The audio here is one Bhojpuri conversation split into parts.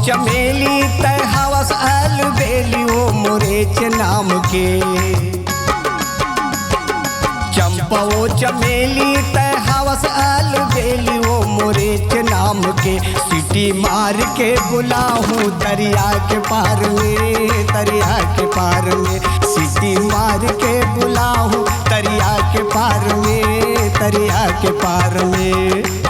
चमेली तय हवस अल बेली ओ मोरेच नाम के। चंपा वो चमेली तय हवस अल बेली ओ मोरेच नाम के। सीटी मार के बुलाऊं दरिया के पार में, दरिया के पार में। सीटी मार के बुलाऊं दरिया के पार में, दरिया के पार में।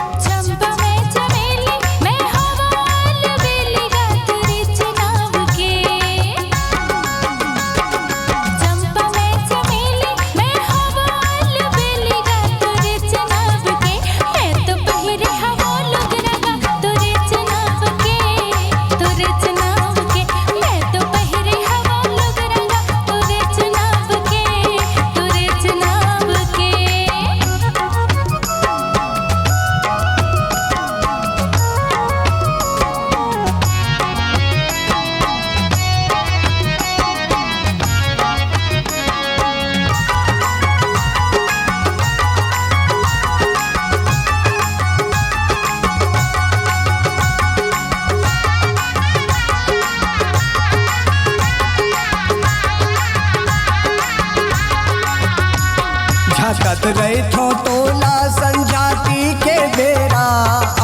झकत गई थो तोला संजाति के बेरा,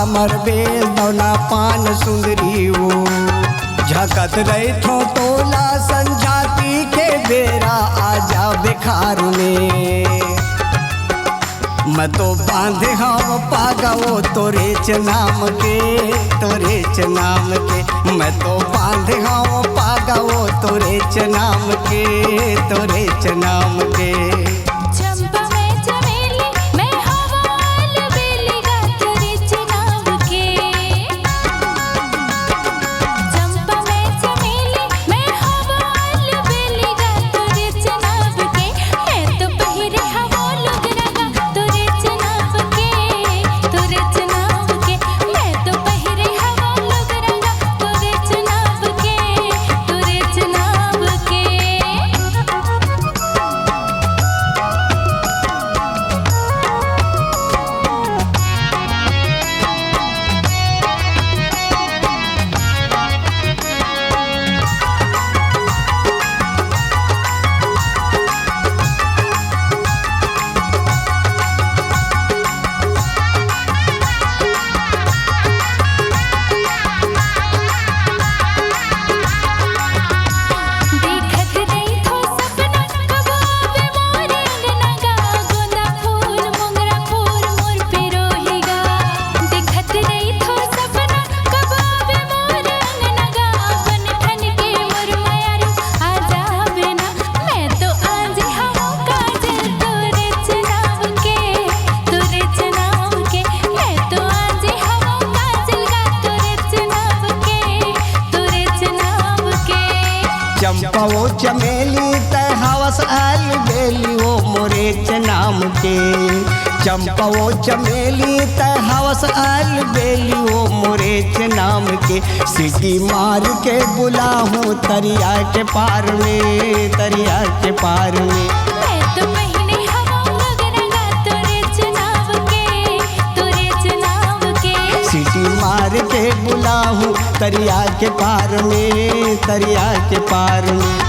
अमर बेल दौना पान सुंदरी वो। झकत गई थो तोला संजाति के बेरा, आजा बेखार में। मैं तो बांधे हूँ पागा वो तोरेच नाम के, तोरेच नाम के। मैं तो बांधे हूँ पागा वो तोरेच नाम के, तोरेच नाम के। चंपा वो चमेली तय हवस अल बेली वो मोरेच नाम के। चंपा वो चमेली तय हवस अल बेली वो मोरेच नाम के। सीटी मार के बुलाऊं दरिया के पार में, दरिया के पार में। सीटी मार के बुलाऊं दरिया के पार में, दरिया के पार में।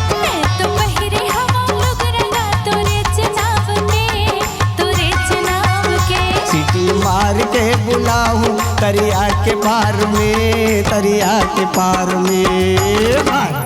सीटी मार के बुलाऊं दरिया के पार में, दरिया के पार में।